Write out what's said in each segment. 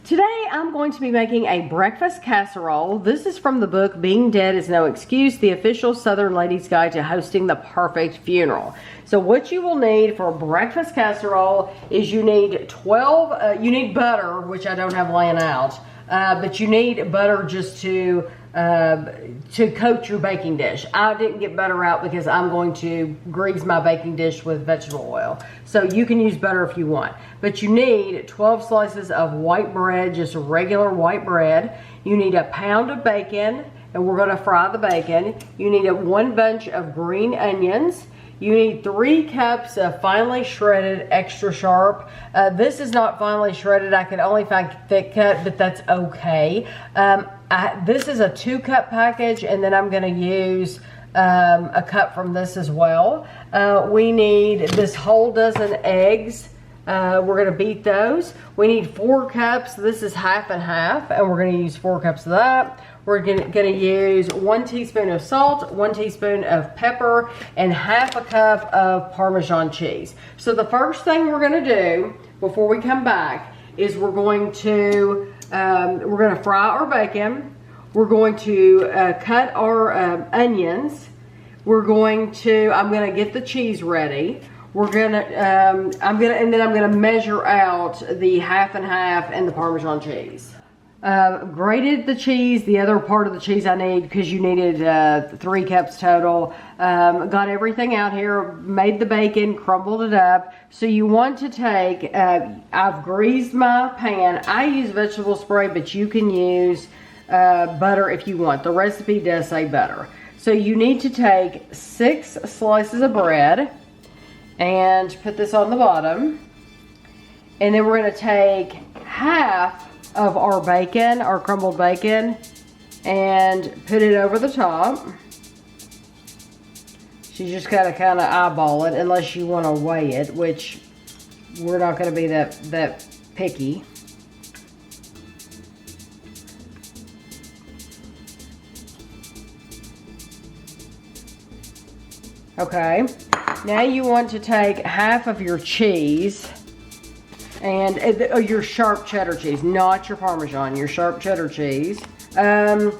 Today I'm going to be making a breakfast casserole. This is from the book Being Dead is No Excuse, the official Southern Ladies Guide to Hosting the Perfect Funeral. So what you will need for a breakfast casserole is you need you need butter, which I don't have laying out, but you need butter just to coat your baking dish. I didn't get butter out because I'm going to grease my baking dish with vegetable oil. So you can use butter if you want. But you need 12 slices of white bread, just regular white bread. You need a pound of bacon, and we're going to fry the bacon. You need 1 bunch of green onions. You need 3 cups of finely shredded extra sharp. This is not finely shredded. I could only find thick cut, but that's okay. This is a 2-cup package, and then I'm going to use a cup from this as well. We need this whole dozen eggs. We're going to beat those. We need 4 cups. This is half and half, and we're going to use 4 cups of that. We're going to use 1 teaspoon of salt, 1 teaspoon of pepper, and half a cup of Parmesan cheese. So the first thing we're going to do before we come back is we're going to fry our bacon. We're going to cut our onions. I'm going to get the cheese ready. I'm gonna measure out the half and half and the Parmesan cheese. Grated the cheese, the other part of the cheese I need because you needed 3 cups total. Got everything out here, made the bacon, crumbled it up. So you want to take, I've greased my pan. I use vegetable spray, but you can use butter if you want. The recipe does say butter. So you need to take 6 slices of bread and put this on the bottom. And then we're gonna take half of our bacon, our crumbled bacon, and put it over the top. So you just gotta kind of eyeball it unless you want to weigh it, which we're not going to be that picky. Okay, now you want to take half of your cheese and your sharp cheddar cheese, not your Parmesan, your sharp cheddar cheese. And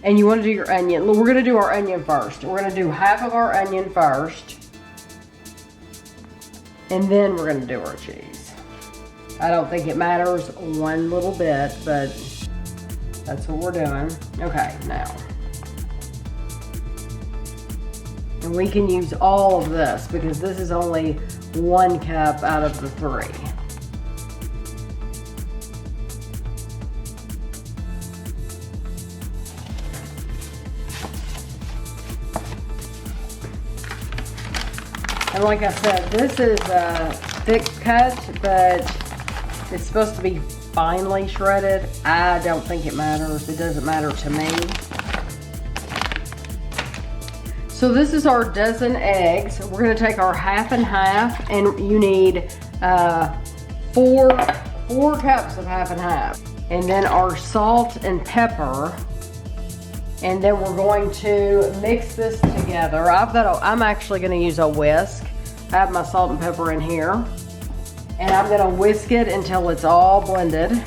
you want to do your onion. We're going to do our onion first. We're going to do half of our onion first. And then we're going to do our cheese. I don't think it matters one little bit, but that's what we're doing. Okay, now. And we can use all of this because this is only 1 cup out of the 3. And like I said, this is a thick cut, but it's supposed to be finely shredded. I don't think it matters. It doesn't matter to me. So this is our dozen eggs. We're gonna take our half and half, and you need 4 cups of half and half. And then our salt and pepper. And then we're going to mix this together. I'm actually gonna use a whisk. I have my salt and pepper in here. And I'm gonna whisk it until it's all blended.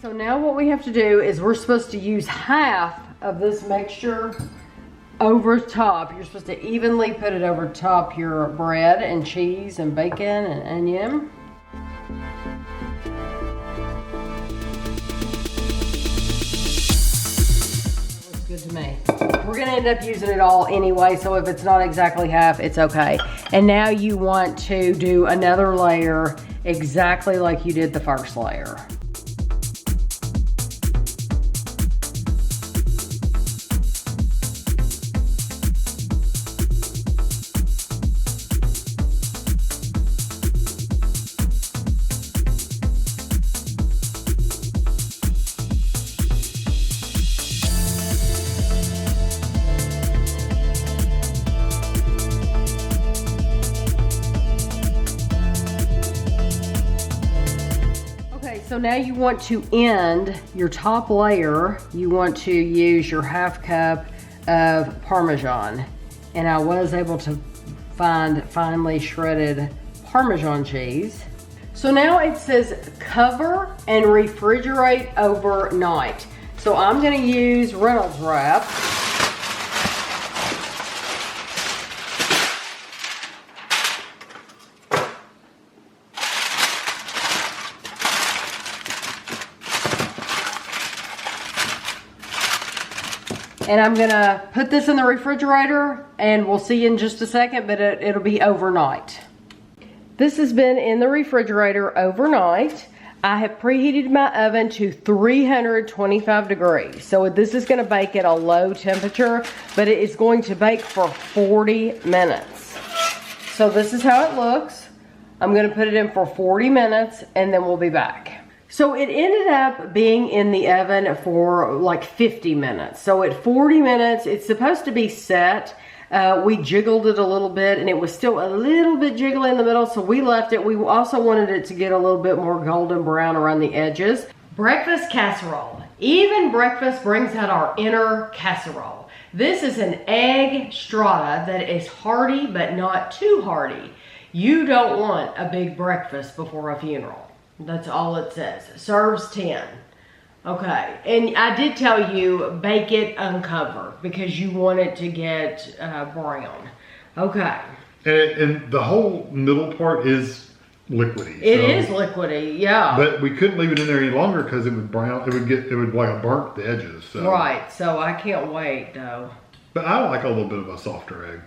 So now what we have to do is we're supposed to use half of this mixture over top. You're supposed to evenly put it over top your bread and cheese and bacon and onion. Looks good to me. We're gonna end up using it all anyway, so if it's not exactly half, it's okay. And now you want to do another layer exactly like you did the first layer. so now you want to end your top layer. You want to use your 1/2 cup of Parmesan. And I was able to find finely shredded Parmesan cheese. So now it says cover and refrigerate overnight. So I'm gonna use Reynolds wrap. And I'm gonna put this in the refrigerator and we'll see in just a second, but it'll be overnight. This has been in the refrigerator overnight. I have preheated my oven to 325 degrees. So this is gonna bake at a low temperature, but it is going to bake for 40 minutes. So this is how it looks. I'm gonna put it in for 40 minutes and then we'll be back. So it ended up being in the oven for like 50 minutes. So at 40 minutes, it's supposed to be set. We jiggled it a little bit and it was still a little bit jiggly in the middle, so we left it. We also wanted it to get a little bit more golden brown around the edges. Breakfast casserole. Even breakfast brings out our inner casserole. This is an egg strata that is hearty but not too hearty. You don't want a big breakfast before a funeral. That's all it says. Serves 10. Okay, and I did tell you, bake it uncover because you want it to get brown. Okay. And the whole middle part is liquidy. It is liquidy, yeah. But we couldn't leave it in there any longer because it would brown. It would like burnt the edges. So. Right. So I can't wait though. But I like a little bit of a softer egg.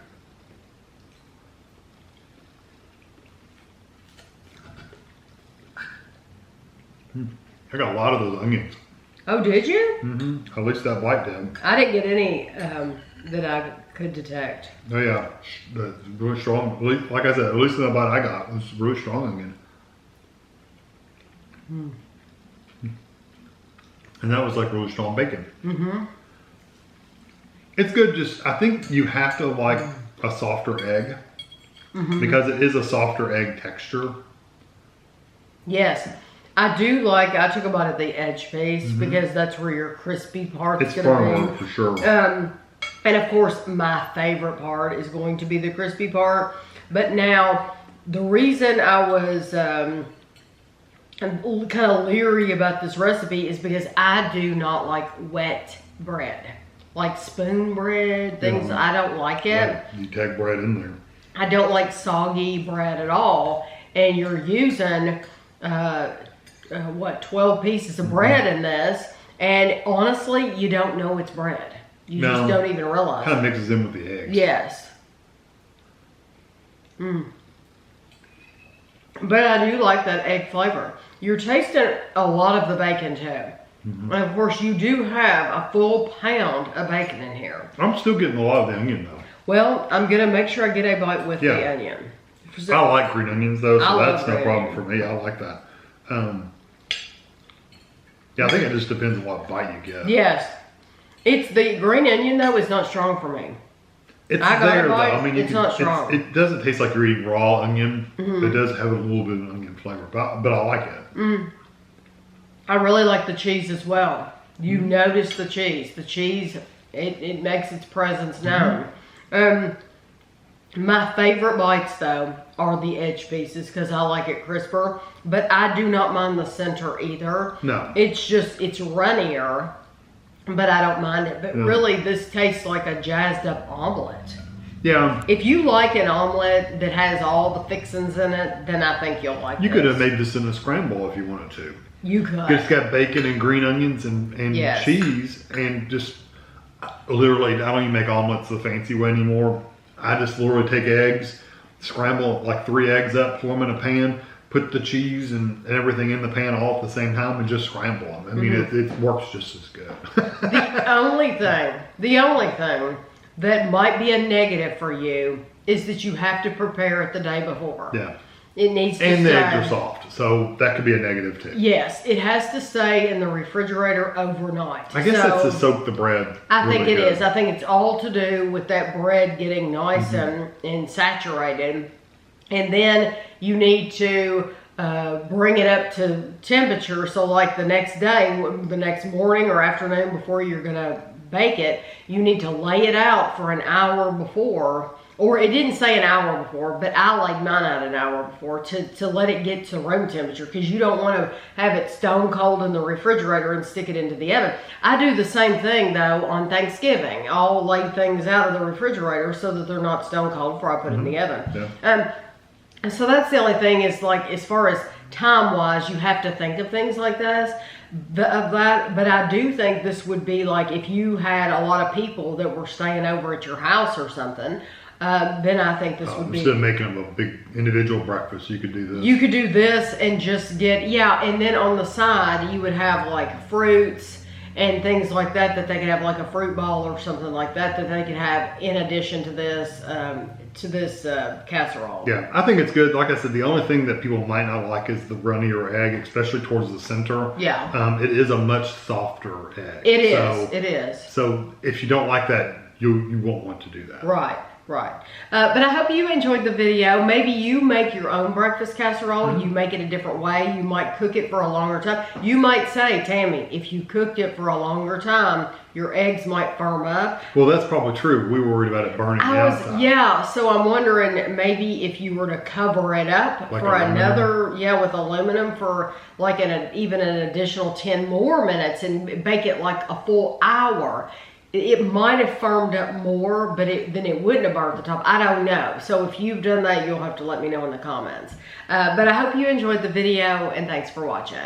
I got a lot of those onions. Oh, did you? Mm-hmm. At least that white did. I didn't get any that I could detect. Oh yeah, but really strong. Like I said, at least in the bite I got, it was really strong onion. And that was like really strong bacon. It's good. Just I think you have to like a softer egg because it is a softer egg texture. Yes. I do like, I took a bite of the edge piece because that's where your crispy part is going to be. For sure. And of course, my favorite part is going to be the crispy part. But now, the reason I was kind of leery about this recipe is because I do not like wet bread. Like spoon bread, things, I don't like it. Right. You take bread in there. I don't like soggy bread at all. And you're using... 12 pieces of bread in this, and honestly, you don't know it's bread. You just don't even realize. Kind of mixes in with the eggs. Yes. But I do like that egg flavor. You're tasting a lot of the bacon too. And of course, you do have a full pound of bacon in here. I'm still getting a lot of the onion though. Well, I'm gonna make sure I get a bite with the onion. So, I like green onions though, so that's no problem for me. I like that. Yeah, I think it just depends on what bite you get. Yes. It's the green onion though is not strong for me. It's there though. I mean, it's not strong. It doesn't taste like you're eating raw onion. It does have a little bit of onion flavor, but I like it. I really like the cheese as well. You notice the cheese. The cheese, it makes its presence known. My favorite bites though are the edge pieces because I like it crisper, but I do not mind the center either. No. It's just, it's runnier, but I don't mind it. But really this tastes like a jazzed up omelet. Yeah. If you like an omelet that has all the fixings in it, then I think you'll like it. You could have made this in a scramble if you wanted to. You could. It's got bacon and green onions and cheese and just literally, I don't even make omelets the fancy way anymore. I just literally take eggs, scramble like 3 eggs up, pour them in a pan, put the cheese and everything in the pan all at the same time and just scramble them. I mean, it works just as good. The only thing that might be a negative for you is that you have to prepare it the day before. Yeah. It needs to and stay. the eggs are soft, so that could be a negative too. Yes, it has to stay in the refrigerator overnight. I guess that's to soak the bread. I think it is. I think it's all to do with that bread getting nice and saturated. And then you need to bring it up to temperature. So like the next day, the next morning or afternoon before you're gonna bake it, you need to lay it out for an hour before. Or it didn't say an hour before, but I laid mine out an hour before to let it get to room temperature, because you don't want to have it stone cold in the refrigerator and stick it into the oven. I do the same thing though on Thanksgiving. I'll lay things out of the refrigerator so that they're not stone cold before I put it in the oven. Yeah. And so that's the only thing is, like, as far as time-wise, you have to think of things like this. But I do think this would be like if you had a lot of people that were staying over at your house or something. Then I think this would be... Instead of making them a big individual breakfast, you could do this. You could do this and just get, and then on the side, you would have like fruits and things like that they could have, like a fruit ball or something like that they could have in addition to this casserole. Yeah, I think it's good. Like I said, the only thing that people might not like is the runnier egg, especially towards the center. Yeah. It is a much softer egg. It is. So if you don't like that, you won't want to do that. Right. But I hope you enjoyed the video. Maybe you make your own breakfast casserole. You make it a different way. You might cook it for a longer time. You might say, Tammy, if you cooked it for a longer time, your eggs might firm up. Well, that's probably true. We were worried about it burning the outside. Yeah, so I'm wondering maybe if you were to cover it up like for another, with aluminum for like even an additional 10 more minutes and bake it like a full hour. It might have firmed up more, but then it wouldn't have burned the top. I don't know. So if you've done that, you'll have to let me know in the comments. But I hope you enjoyed the video, and thanks for watching.